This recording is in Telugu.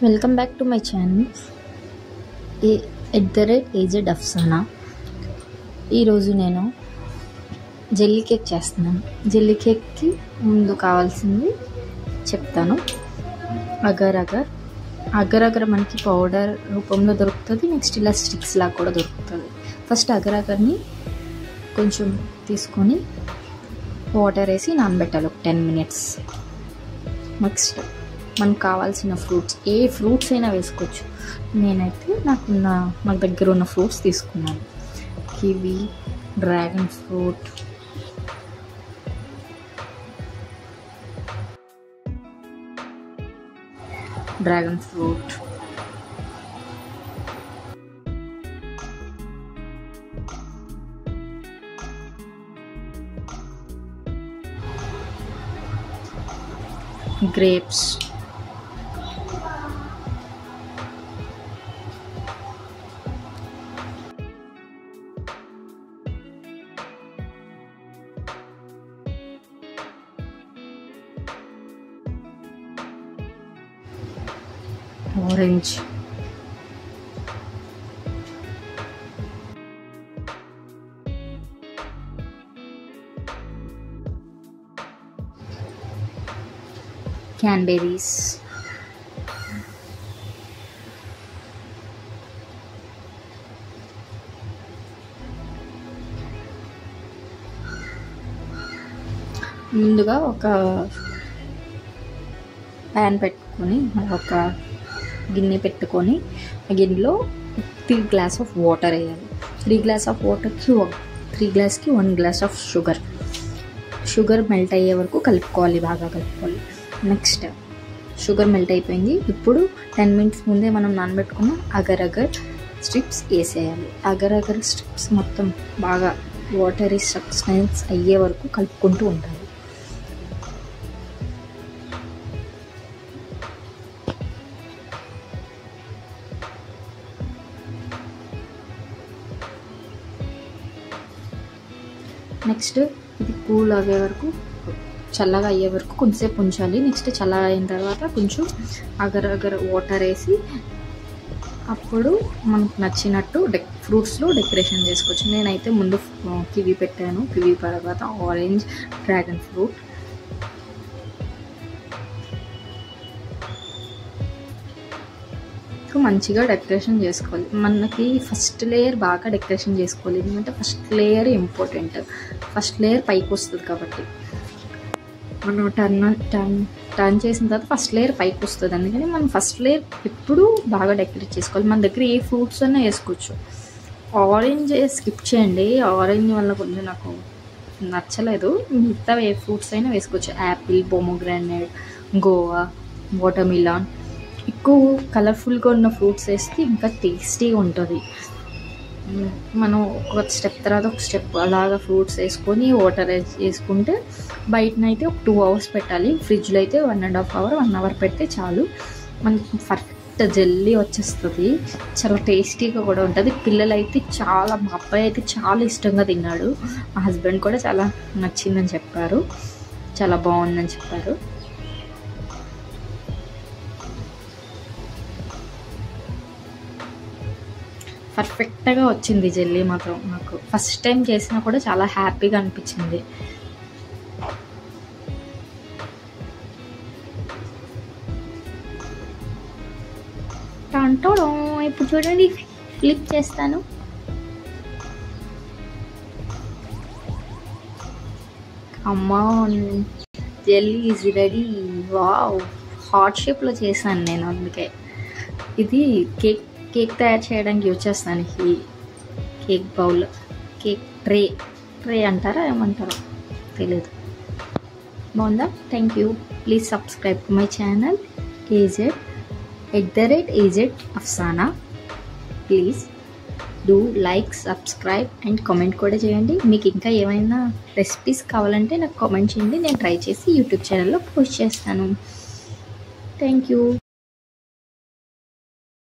Welcome back to my channel @AZ Afsana. ఈరోజు నేను జెల్లీ కేక్ చేస్తున్నాను. జెల్లీ కేక్కి ముందు కావాల్సింది చెప్తాను. అగర్ అగర్ మనకి పౌడర్ రూపంలో దొరుకుతుంది. నెక్స్ట్ ఇలా స్టిక్స్ లాగా కూడా దొరుకుతుంది. ఫస్ట్ అగర్ని కొంచెం తీసుకొని వాటర్ వేసి నానబెట్టాలి ఒక 10 minutes. నెక్స్ట్ మనకు కావాల్సిన ఫ్రూట్స్, ఏ ఫ్రూట్స్ అయినా వేసుకోవచ్చు. నేనైతే మా దగ్గర ఉన్న ఫ్రూట్స్ తీసుకున్నాను. Kiwi, dragon fruit, grapes, orange, cranberries, ముందుగా ఒక ప్యాన్ పెట్టుకొని ఒక గిన్నె పెట్టుకొని ఆ గిన్నెలో 3 గ్లాస్ ఆఫ్ వాటర్ వేయాలి. 3 గ్లాస్ ఆఫ్ వాటర్కి 3 గ్లాస్కి 1 గ్లాస్ ఆఫ్ షుగర్ మెల్ట్ అయ్యే వరకు కలుపుకోవాలి, బాగా కలుపుకోవాలి. నెక్స్ట్ షుగర్ మెల్ట్ అయిపోయింది. ఇప్పుడు 10 minutes ముందే మనం నానబెట్టుకున్న అగర్ స్ట్రిప్స్ వేసేయాలి. అగర్ స్ట్రిప్స్ మొత్తం బాగా వాటరీ సబ్స్టెన్స్ అయ్యే వరకు కలుపుకుంటూ ఉండాలి. నెక్స్ట్ ఇది కూల్ అయ్యే వరకు, చల్లగా అయ్యే వరకు కొంచెంసేపు ఉంచాలి. నెక్స్ట్ చల్లగా అయిన తర్వాత కొంచెం అగర్ వాటర్ వేసి అప్పుడు మనకు నచ్చినట్టు ఫ్రూట్స్లో డెకరేషన్ చేసుకోవచ్చు. నేనైతే ముందు కివి పెట్టాను. కివి తర్వాత ఆరెంజ్, డ్రాగన్ ఫ్రూట్, మంచిగా డెకరేషన్ చేసుకోవాలి. మనకి ఫస్ట్ లేయర్ బాగా డెకరేషన్ చేసుకోవాలి, ఎందుకంటే first layer important. First layer పైకి వస్తుంది కాబట్టి మనం టర్న్ చేసిన తర్వాత ఫస్ట్ లేయర్ పైకి వస్తుంది. అందుకని మనం ఫస్ట్ లేయర్ ఎప్పుడు బాగా డెకరేట్ చేసుకోవాలి. మన దగ్గర ఏ ఫ్రూట్స్ అయినా వేసుకోవచ్చు. ఆరెంజ్ స్కిప్ చేయండి, ఆరెంజ్ వల్ల కొంచెం నాకు నచ్చలేదు. మిగతా ఏ ఫ్రూట్స్ అయినా వేసుకోవచ్చు. Apple, pomegranate, Goa, watermelon. ఎక్కువ కలర్ఫుల్గా ఉన్న ఫ్రూట్స్ వేస్తే ఇంకా టేస్టీగా ఉంటుంది. మనం ఒక స్టెప్ తర్వాత ఒక స్టెప్ అలాగా ఫ్రూట్స్ వేసుకొని వాటర్ వేసుకుంటే బయటనైతే ఒక 2 hours పెట్టాలి. ఫ్రిడ్జ్లో అయితే 1.5 hour 1 hour పెడితే చాలు. మనకి పర్ఫెక్ట్ జెల్లీ వచ్చేస్తుంది. చాలా టేస్టీగా కూడా ఉంటుంది. పిల్లలైతే మా అబ్బాయి అయితే చాలా ఇష్టంగా తిన్నాడు. మా హస్బెండ్ కూడా చాలా నచ్చిందని చెప్పారు, చాలా బాగుందని చెప్పారు. పర్ఫెక్ట్గా వచ్చింది జెల్లీ మాత్రం. నాకు ఫస్ట్ టైం చేసినా కూడా చాలా హ్యాపీగా అనిపించింది. ఇప్పుడు చూడండి, ఫ్లిప్ చేస్తాను. అమ్మా, jelly is ready. Wow, heart షేప్లో చేశాను నేను. అందుకే ఇది కేక్ తయారు చేయడానికి యూజ్ చేస్తాను. ఈ కేక్ బౌల్, కేక్ ట్రే అంటారా, ఏమంటారో తెలీదు. బాగుందా? Thank you. Please subscribe to my channel @AZ Afsana. Please do like, subscribe and comment కూడా చేయండి. మీకు ఇంకా ఏమైనా రెసిపీస్ కావాలంటే నాకు కామెంట్ చేయండి. నేను ట్రై చేసి యూట్యూబ్ ఛానల్లో పోస్ట్ చేస్తాను. Thank you.